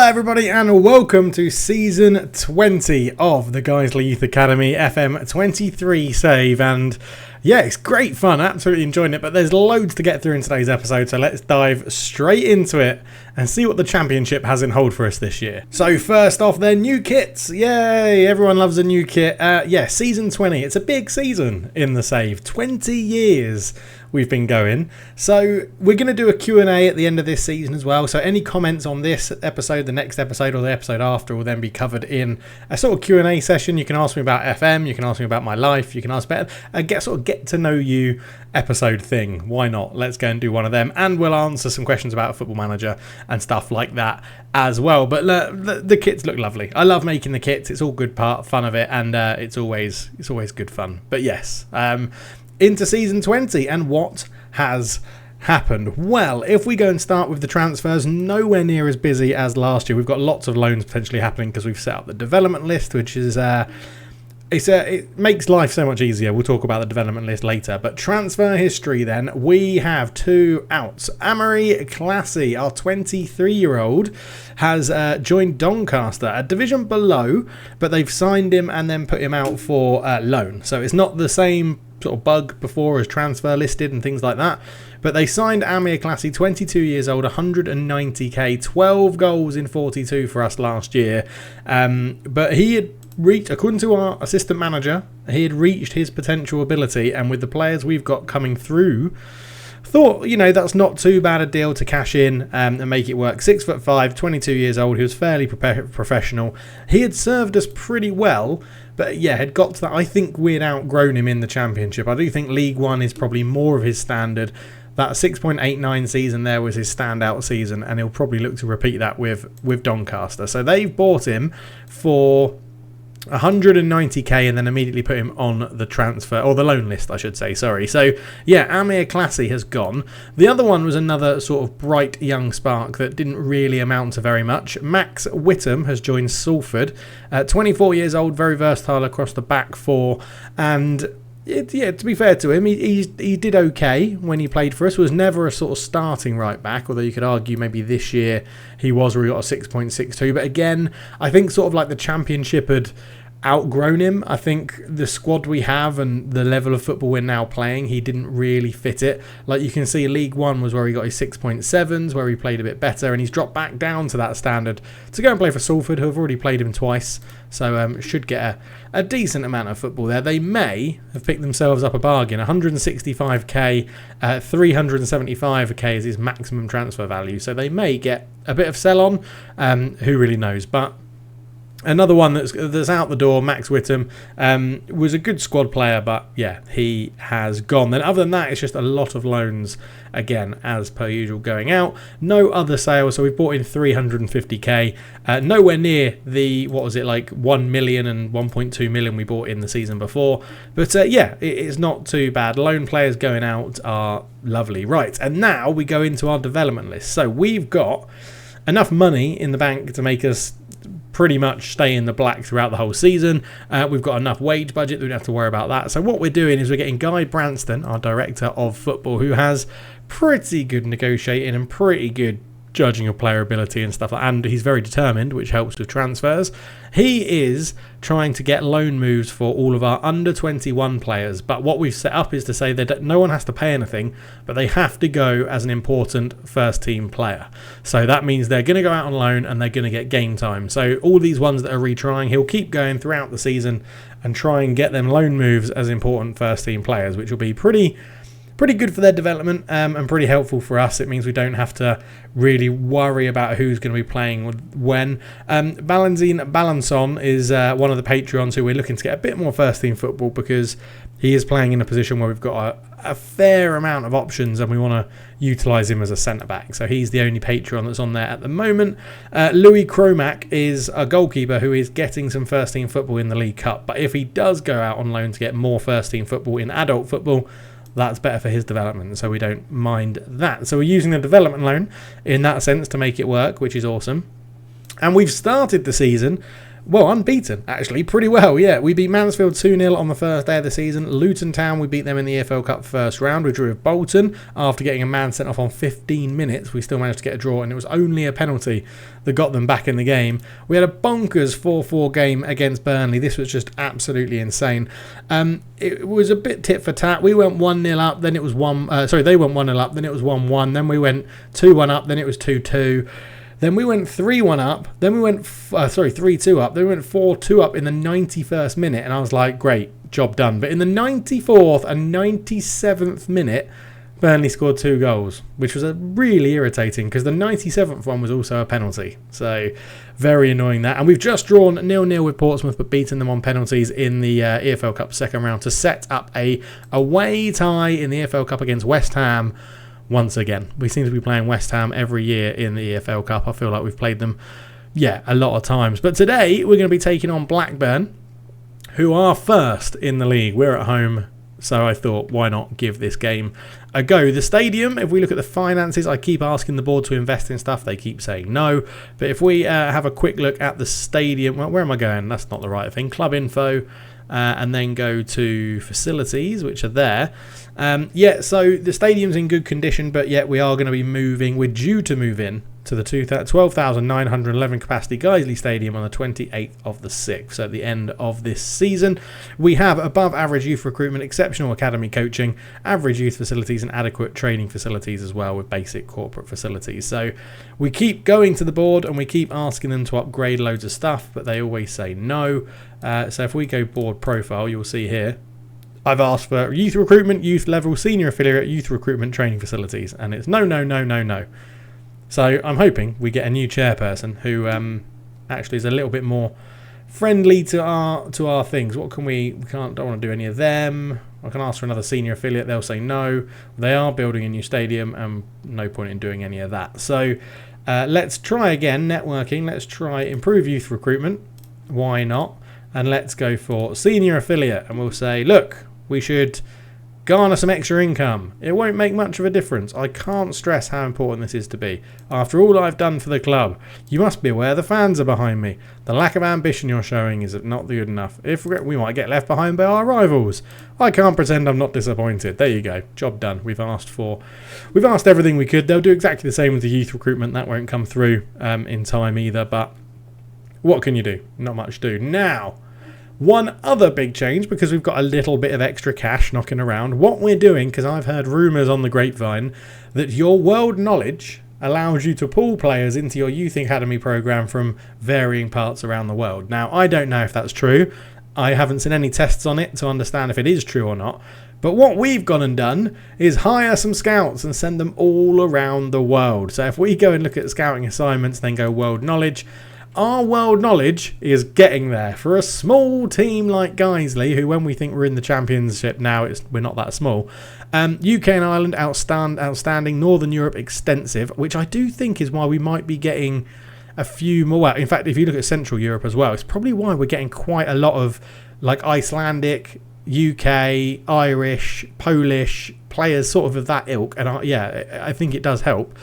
everybody, and welcome to Season 20 of the Guiseley Youth Academy FM23 save. And yeah, it's great fun, absolutely enjoying it, but there's loads to get through in today's episode, so let's dive straight into it and see what the championship has in hold for us this year. So first off, their new kits. Yay, everyone loves a new kit. Season 20, it's a big season in the save. 20 years we've been going. So we're going to do a Q&A at the end of this season as well. So any comments on this episode, the next episode, or the episode after will then be covered in a sort of Q&A session. You can ask me about FM, you can ask me about my life, you can ask about a get to know you episode thing. Why not? Let's go and do one of them, and we'll answer some questions about Football Manager and stuff like that as well. But the kits look lovely. I love making the kits. It's all good fun of it, and it's always good fun. But yes, into season 20 and what has happened. Well, if we go and start with the transfers, nowhere near as busy as last year. We've got lots of loans potentially happening because we've set up the development list, which is it makes life so much easier. We'll talk about the development list later. But transfer history then, we have two outs. Amory Classy, our 23-year-old, has joined Doncaster, a division below, but they've signed him and then put him out for loan. So it's not the same sort of bug before as transfer listed and things like that. But they signed Amir Classy, 22 years old, 190k, 12 goals in 42 for us last year. But he had reached, according to our assistant manager, he had reached his potential ability, and with the players we've got coming through, thought, that's not too bad a deal to cash in and make it work. 6'5", 22 years old. He was fairly professional. He had served us pretty well, but yeah, had got to that. I think we'd outgrown him in the Championship. I do think League One is probably more of his standard. That 6.89 season there was his standout season, and he'll probably look to repeat that with Doncaster. So they've bought him for 190k and then immediately put him on the transfer, or the loan list I should say, sorry. So yeah, Amir Classy has gone. The other one was another sort of bright young spark that didn't really amount to very much. Max Whittam has joined Salford, 24 years old, very versatile across the back four, and to be fair to him, he did okay when he played for us. Was never a sort of starting right back, although you could argue maybe this year he was, where he got a 6.62. But again, I think sort of like the Championship had outgrown him. I think the squad we have and the level of football we're now playing, he didn't really fit it. Like you can see, League One was where he got his 6.7s, where he played a bit better, and he's dropped back down to that standard to go and play for Salford, who have already played him twice. So should get a decent amount of football there. They may have picked themselves up a bargain. 165k, 375k is his maximum transfer value. So they may get a bit of sell on. Who really knows? But another one that's out the door, Max Whittam, was a good squad player, but yeah, he has gone. Then other than that, it's just a lot of loans, again, as per usual, going out. No other sales, so we've bought in 350k. Nowhere near the, 1 million and 1.2 million we bought in the season before. But it's not too bad. Loan players going out are lovely. Right, and now we go into our development list. So we've got enough money in the bank to make us pretty much stay in the black throughout the whole season. We've got enough wage budget that we don't have to worry about that. So what we're doing is we're getting Guy Branston, our director of football, who has pretty good negotiating and pretty good judging of player ability and stuff, and he's very determined, which helps with transfers. He is trying to get loan moves for all of our under 21 players, but what we've set up is to say that no one has to pay anything, but they have to go as an important first team player. So that means they're going to go out on loan and they're going to get game time. So all these ones that are retrying, he'll keep going throughout the season and try and get them loan moves as important first team players, which will be pretty good for their development and pretty helpful for us. It means we don't have to really worry about who's going to be playing when. Balanzine is one of the Patreons who we're looking to get a bit more first team football, because he is playing in a position where we've got a fair amount of options and we want to utilise him as a centre-back. So he's the only Patreon that's on there at the moment. Louis Cromack is a goalkeeper who is getting some first team football in the League Cup, but if he does go out on loan to get more first team football in adult football, that's better for his development, so we don't mind that. So we're using the development loan in that sense to make it work, which is awesome. And we've started the season, well, unbeaten, actually, pretty well, yeah. We beat Mansfield 2-0 on the first day of the season. Luton Town, we beat them in the EFL Cup first round. We drew with Bolton. After getting a man sent off on 15 minutes, we still managed to get a draw, and it was only a penalty that got them back in the game. We had a bonkers 4-4 game against Burnley. This was just absolutely insane. It was a bit tit for tat. We went 1-0 up, then it was they went 1-0 up, then it was 1-1, then we went 2-1 up, then it was 2-2. Then we went 3-1 up, then we went 3-2 up, then we went 4-2 up in the 91st minute, and I was like, great, job done. But in the 94th and 97th minute, Burnley scored 2 goals, which was really irritating because the 97th one was also a penalty. So very annoying that. And we've just drawn 0-0 with Portsmouth, but beaten them on penalties in the EFL Cup second round to set up a away tie in the EFL Cup against West Ham. Once again, we seem to be playing West Ham every year in the EFL Cup. I feel like we've played them, a lot of times. But today, we're going to be taking on Blackburn, who are first in the league. We're at home, so I thought, why not give this game a go? The stadium, if we look at the finances, I keep asking the board to invest in stuff. They keep saying no. But if we have a quick look at the stadium, well, where am I going? That's not the right thing. Club info. And then go to facilities, which are there. So the stadium's in good condition, but yet we are going to be moving. We're due to move in to the 12,911 capacity Guiseley Stadium on the 28th of the 6th, so at the end of this season. We have above average youth recruitment, exceptional academy coaching, average youth facilities and adequate training facilities as well, with basic corporate facilities. So we keep going to the board and we keep asking them to upgrade loads of stuff, but they always say no. So if we go board profile, you'll see here I've asked for youth recruitment, youth level, senior affiliate, youth recruitment training facilities, and it's no, no, no, no, no. So I'm hoping we get a new chairperson who actually is a little bit more friendly to our things. What can we don't want to do any of them. I can ask for another senior affiliate. They'll say no. They are building a new stadium, and no point in doing any of that. So let's try again, networking. Let's try improve youth recruitment. Why not? And let's go for senior affiliate, and we'll say, look, we should garner some extra income. It won't make much of a difference. I can't stress how important this is to be. After all I've done for the club, you must be aware the fans are behind me. The lack of ambition you're showing is not good enough. If we might get left behind by our rivals. I can't pretend I'm not disappointed. There you go. Job done. We've asked everything we could. They'll do exactly the same with the youth recruitment. That won't come through in time either, but what can you do? Not much to do. Now, one other big change, because we've got a little bit of extra cash knocking around. What we're doing, because I've heard rumours on the grapevine that your world knowledge allows you to pull players into your youth academy program from varying parts around the world. Now, I don't know if that's true. I haven't seen any tests on it to understand if it is true or not. But what we've gone and done is hire some scouts and send them all around the world. So if we go and look at scouting assignments, then go world knowledge, our world knowledge is getting there. For a small team like Guiseley, who when we think we're in the championship now, we're not that small. UK and Ireland, outstanding. Northern Europe, extensive, which I do think is why we might be getting a few more. Well, in fact, if you look at Central Europe as well, it's probably why we're getting quite a lot of like Icelandic, UK, Irish, Polish players sort of that ilk. And I think it does help.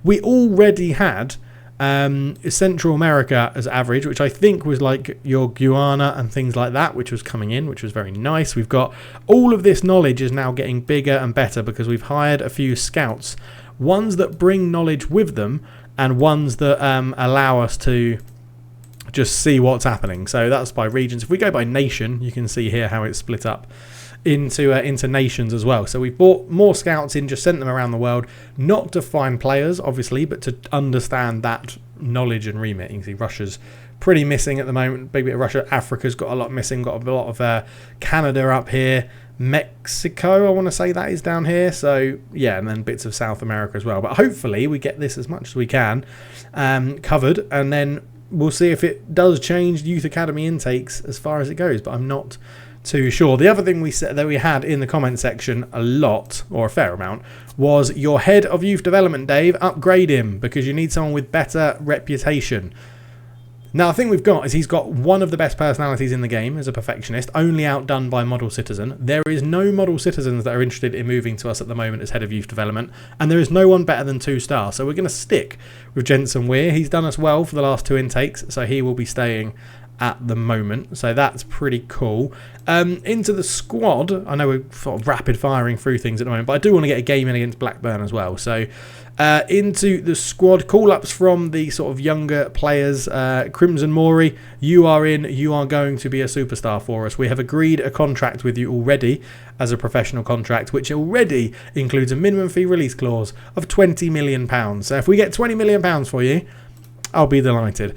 We already had Central America as average, which I think was like your Guyana and things like that, which was coming in, which was very nice. We've got all of this knowledge is now getting bigger and better because we've hired a few scouts, ones that bring knowledge with them and ones that allow us to just see what's happening. So that's by regions. If we go by nation, you can see here how it's split up into nations as well. So we've brought more scouts in, just sent them around the world, not to find players obviously, but to understand that knowledge and remit. You can see Russia's pretty missing at the moment, big bit of Russia. Africa's got a lot missing, got a lot of Canada up here, Mexico I want to say that is down here, so yeah, and then bits of South America as well. But hopefully we get this as much as we can covered, and then we'll see if it does change youth academy intakes as far as it goes, but I'm not too sure. The other thing we said that we had in the comment section a lot, or a fair amount, was your head of youth development, Dave, upgrade him because you need someone with better reputation. Now, the thing we've got is he's got one of the best personalities in the game as a perfectionist, only outdone by Model Citizen. There is no Model Citizens that are interested in moving to us at the moment as head of youth development, and there is no one better than 2-star. So we're going to stick with Jensen Weir. He's done us well for the last 2 intakes, so he will be staying at the moment. So that's pretty cool. Into the squad, I know we're sort of rapid firing through things at the moment, but I do want to get a game in against Blackburn as well. So into the squad, call-ups from the sort of younger players. Crimson Mori, you are in. You are going to be a superstar for us. We have agreed a contract with you already as a professional contract, which already includes a minimum fee release clause of £20 million. So if we get £20 million for you, I'll be delighted.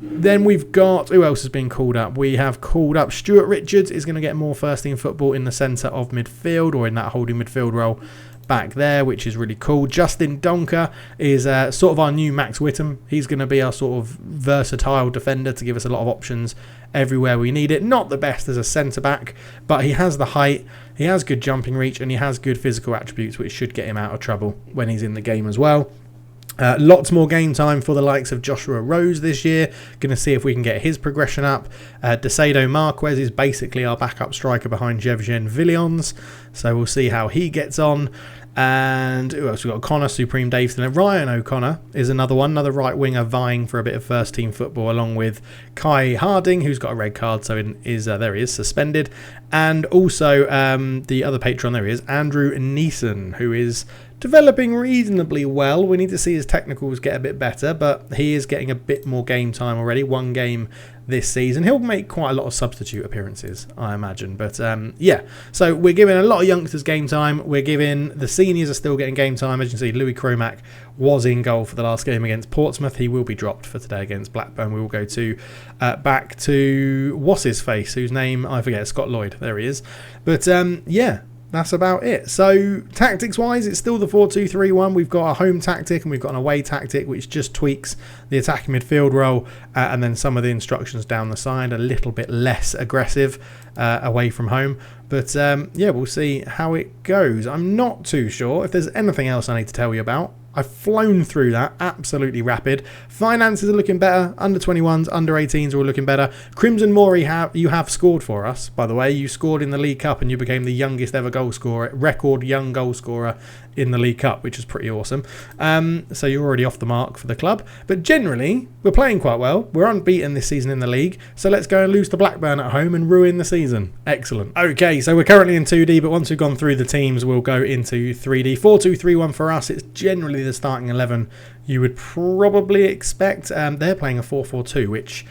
Then we've got, who else has been called up? We have called up Stuart Richards is going to get more first team football in the centre of midfield, or in that holding midfield role back there, which is really cool. Justin Donker is sort of our new Max Whittam. He's going to be our sort of versatile defender to give us a lot of options everywhere we need it. Not the best as a centre back, but he has the height, he has good jumping reach, and he has good physical attributes, which should get him out of trouble when he's in the game as well. Lots more game time for the likes of Joshua Rose this year. Going to see if we can get his progression up. Desedo Marquez is basically our backup striker behind Jevgen Villions, so we'll see how he gets on. And who else? We've got Connor, Supreme Davison, and Ryan O'Connor is another one, another right winger vying for a bit of first team football, along with Kai Harding, who's got a red card, so there he is, suspended. And also the other patron, there he is, Andrew Neeson, who is developing reasonably well. We need to see his technicals get a bit better, but he is getting a bit more game time already. 1 game this season. He'll make quite a lot of substitute appearances, I imagine. But yeah, so we're giving a lot of youngsters game time. We're giving the seniors are still getting game time. As you can see, Louis Cromack was in goal for the last game against Portsmouth. He will be dropped for today against Blackburn. We will go to back to what's his face, whose name I forget, Scott Lloyd. There he is. But yeah, that's about it. So tactics wise, it's still the 4-2-3-1. We've got a home tactic and we've got an away tactic, which just tweaks the attacking midfield role and then some of the instructions down the side, a little bit less aggressive away from home. But yeah, we'll see how it goes. I'm not too sure if there's anything else I need to tell you about. I've flown through that, absolutely rapid. Finances are looking better. Under 21s, under 18s are all looking better. Crimson Mori, you have scored for us, by the way. You scored in the League Cup and you became the youngest ever goal scorer, record young goal scorer in the League Cup, which is pretty awesome. So you're already off the mark for the club. But generally, we're playing quite well. We're unbeaten this season in the league. So let's go and lose to Blackburn at home and ruin the season. Excellent. Okay, so we're currently in 2D, but once we've gone through the teams, we'll go into 3D. 4-2-3-1 for us. It's generally the starting 11 you would probably expect. They're playing a 4-4-2, which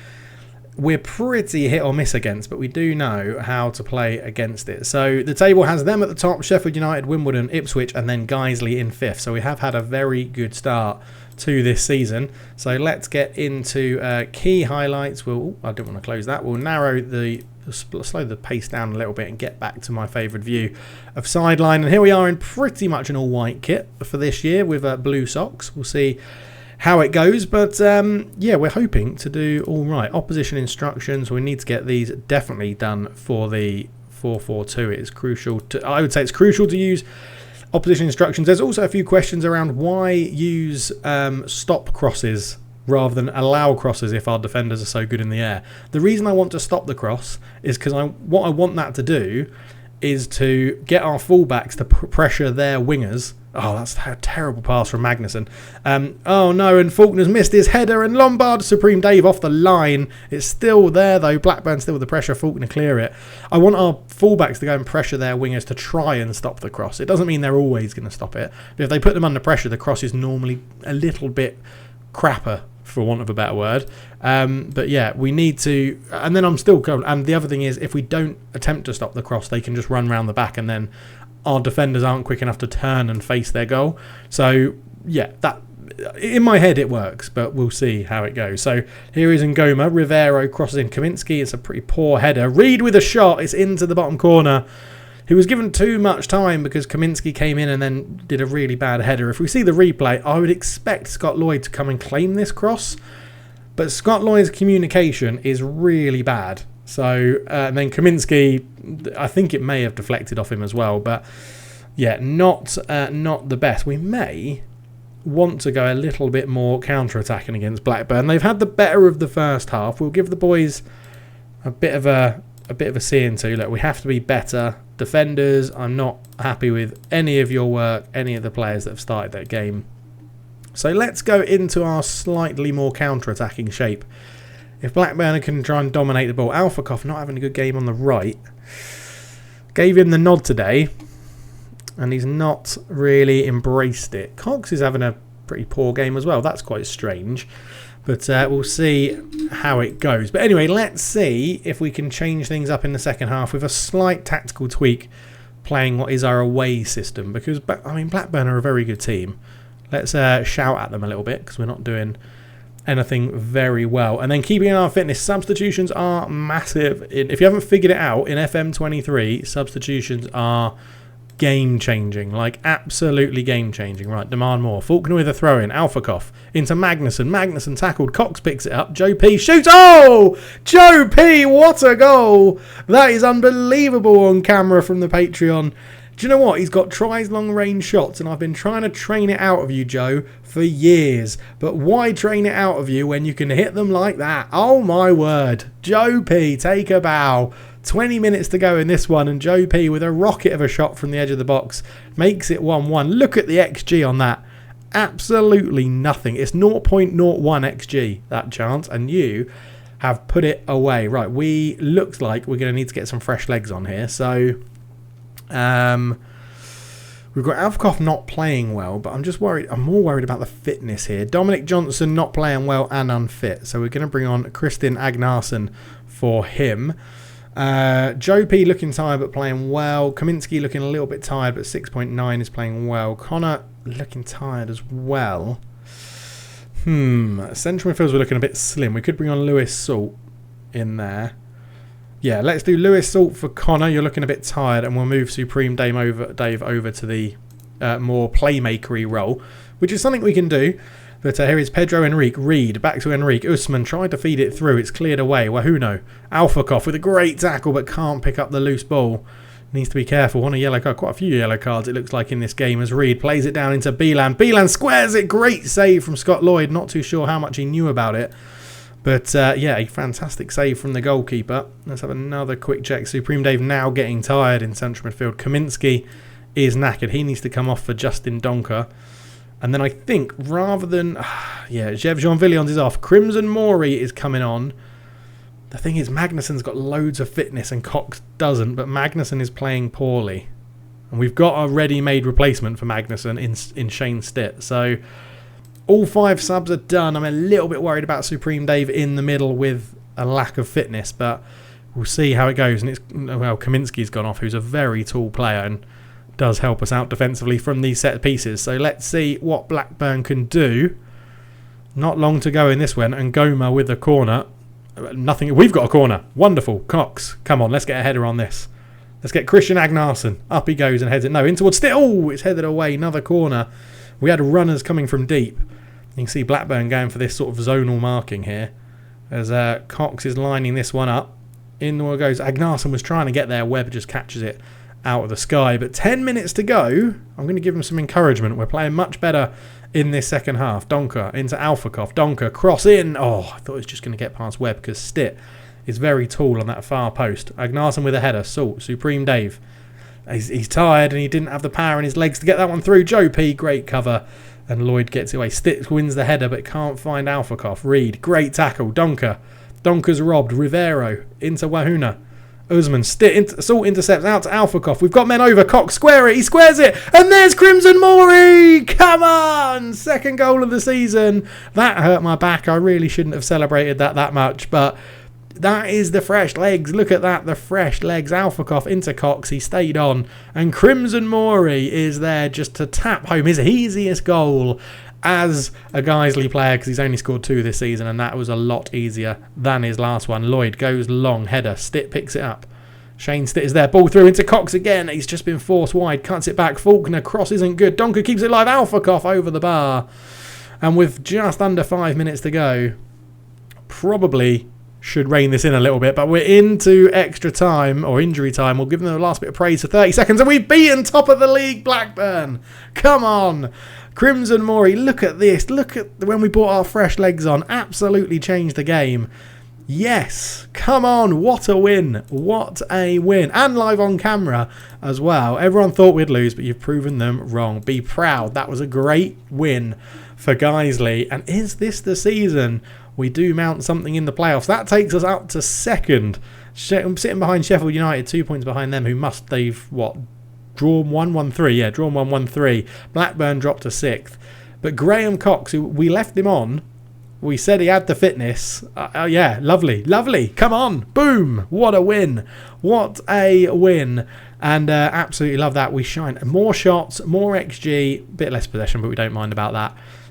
we're pretty hit or miss against, but we do know how to play against it. So the table has them at the top, Sheffield United, Wimbledon, Ipswich, and then Guiseley in 5th. So we have had a very good start to this season. So let's get into key highlights. I don't want to close that. We'll slow the pace down a little bit and get back to my favourite view of sideline. And here we are in pretty much an all-white kit for this year with blue socks. We'll see how it goes, but yeah, we're hoping to do all right. Opposition instructions, we need to get these definitely done for the 4-4-2. It is crucial I would say it's crucial to use opposition instructions. There's also a few questions around why use stop crosses rather than allow crosses if our defenders are so good in the air. The reason I want to stop the cross is because what I want that to do is to get our fullbacks to pressure their wingers. Oh, that's a terrible pass from Magnussen. Oh no, and Faulkner's missed his header, and Lombard, Supreme Dave off the line. It's still there though. Blackburn still with the pressure. Faulkner clear it. I want our fullbacks to go and pressure their wingers to try and stop the cross. It doesn't mean they're always going to stop it. But if they put them under pressure, the cross is normally a little bit crapper, for want of a better word. But yeah, we need to, and then I'm still going, and the other thing is, if we don't attempt to stop the cross, they can just run round the back, and then our defenders aren't quick enough to turn and face their goal. So yeah, that in my head it works, but we'll see how it goes. So here is Ngoma. Rivero crosses in Kaminsky. It's a pretty poor header. Reed with a shot. It's into the bottom corner. He was given too much time because Kaminsky came in and then did a really bad header. If we see the replay, I would expect Scott Lloyd to come and claim this cross, but Scott Lloyd's communication is really bad. So and then Kaminsky, I think it may have deflected off him as well, but yeah, not the best. We may want to go a little bit more counter-attacking against Blackburn. They've had the better of the first half. We'll give the boys a bit of a see into. Look, we have to be better. Defenders, I'm not happy with any of your work, any of the players that have started that game. So let's go into our slightly more counter-attacking shape. If Blackburn can try and dominate the ball. Alphakoff not having a good game on the right. Gave him the nod today, and he's not really embraced it. Cox is having a pretty poor game as well. That's quite strange. But we'll see how it goes. But anyway, let's see if we can change things up in the second half with a slight tactical tweak, playing what is our away system. Because, I mean, Blackburn are a very good team. Let's shout at them a little bit, because we're not doing anything very well. And then keeping our fitness, substitutions are massive. If you haven't figured it out, in FM23, substitutions are game-changing, like absolutely game-changing. Right, demand more. Faulkner with a throw-in. Alphakoff into Magnuson. Magnuson tackled. Cox picks it up. Joe P shoots. Oh! Joe P, what a goal! That is unbelievable on camera from the Patreon. Do you know what? He's got tries long-range shots, and I've been trying to train it out of you, Joe, for years. But why train it out of you when you can hit them like that? Oh, my word. Joe P, take a bow. 20 minutes to go in this one, and Joe P with a rocket of a shot from the edge of the box makes it 1-1. Look at the XG on that. Absolutely nothing. It's 0.01 XG, that chance, and you have put it away. Right, looks like we're going to need to get some fresh legs on here. So we've got Alfkoff not playing well, but I'm just worried. I'm more worried about the fitness here. Dominic Johnson not playing well and unfit. So we're going to bring on Kristin Agnarsson for him. Joe P looking tired but playing well. Kaminski looking a little bit tired but 6.9 is playing well. Connor looking tired as well. Central midfielders were looking a bit slim. We could bring on Lewis Salt in there. Yeah, let's do Lewis Salt for Connor. You're looking a bit tired, and we'll move Supreme Dave over to the more playmakery role, which is something we can do. But here is Pedro Enrique. Reed back to Enrique. Usman tried to feed it through. It's cleared away. Wahuno. Alphakoff with a great tackle but can't pick up the loose ball. Needs to be careful. On a yellow card. Quite a few yellow cards it looks like in this game as Reed plays it down into Beelan. Beelan squares it. Great save from Scott Lloyd. Not too sure how much he knew about it. But yeah, a fantastic save from the goalkeeper. Let's have another quick check. Supreme Dave now getting tired in central midfield. Kaminski is knackered. He needs to come off for Justin Donker. And then I think rather than... yeah, Jev Jean-Villions is off. Crimson Mori is coming on. The thing is, Magnuson's got loads of fitness and Cox doesn't, but Magnuson is playing poorly. And we've got a ready-made replacement for Magnuson in Shane Stitt. So all 5 subs are done. I'm a little bit worried about Supreme Dave in the middle with a lack of fitness, but we'll see how it goes. And it's, well, Kaminski's gone off, who's a very tall player and does help us out defensively from these set pieces. So let's see what Blackburn can do. Not long to go in this one, and Goma with the corner. Nothing. We've got a corner. Wonderful. Cox, come on, let's get a header on this. Let's get Christian Agnarsson. Up he goes and heads it. No, in towards Stitt. Oh, it's headed away. Another corner. We had runners coming from deep. You can see Blackburn going for this sort of zonal marking here, as Cox is lining this one up. In goes Agnarsson. Was trying to get there. Webb just catches it out of the sky. But 10 minutes to go. I'm going to give him some encouragement. We're playing much better in this second half. Donker into Alphakoff. Donker cross in. Oh, I thought it was just going to get past Webb because Stitt is very tall on that far post. Agnarsson with a header. Salt. Supreme Dave. He's tired and he didn't have the power in his legs to get that one through. Joe P. Great cover. And Lloyd gets it away. Stitt wins the header but can't find Alphakoff. Reed. Great tackle. Donker. Donker's robbed. Rivero into Wahuna. Usman, Salt intercepts out to Alphakoff. We've got men over. Cox square it. He squares it. And there's Crimson Mori. Come on. Second goal of the season. That hurt my back. I really shouldn't have celebrated that much. But that is the fresh legs. Look at that. The fresh legs. Alphakoff into Cox. He stayed on. And Crimson Mori is there just to tap home his easiest goal as a Guiseley player, because he's only scored 2 this season, and that was a lot easier than his last one. Lloyd goes long, header. Stitt picks it up. Shane Stitt is there. Ball through into Cox again. He's just been forced wide. Cuts it back. Faulkner. Cross isn't good. Donker keeps it live. Alphakoff over the bar. And with just under 5 minutes to go, probably should rein this in a little bit, but we're into extra time, or injury time. We'll give them the last bit of praise for 30 seconds, and we've beaten top of the league Blackburn. Come on. Crimson Mori, look at this. Look at when we brought our fresh legs on. Absolutely changed the game. Yes, come on, what a win. What a win. And live on camera as well. Everyone thought we'd lose, but you've proven them wrong. Be proud. That was a great win for Guiseley. And is this the season we do mount something in the playoffs? That takes us up to second. I'm sitting behind Sheffield United, 2 points behind them, they've drawn 1-1-3. Yeah, drawn 1-1-3. Blackburn dropped to 6th. But Graham Cox, who we left him on, we said he had the fitness. Yeah, lovely. Come on. Boom. What a win. What a win. And absolutely love that. We shine. More shots, more XG, bit less possession, but we don't mind about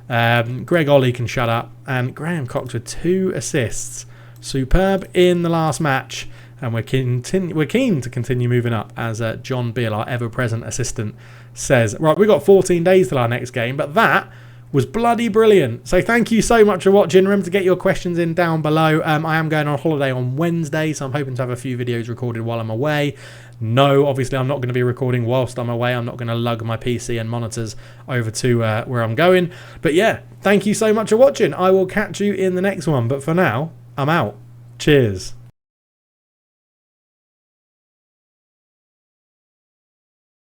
that. Greg Ollie can shut up. And Graham Cox with 2 assists. Superb in the last match. And we're keen to continue moving up, as John Beale, our ever-present assistant, says. Right, we've got 14 days till our next game, but that was bloody brilliant. So thank you so much for watching. Remember to get your questions in down below. I am going on holiday on Wednesday, so I'm hoping to have a few videos recorded while I'm away. No, obviously I'm not going to be recording whilst I'm away. I'm not going to lug my PC and monitors over to where I'm going. But yeah, thank you so much for watching. I will catch you in the next one. But for now, I'm out. Cheers.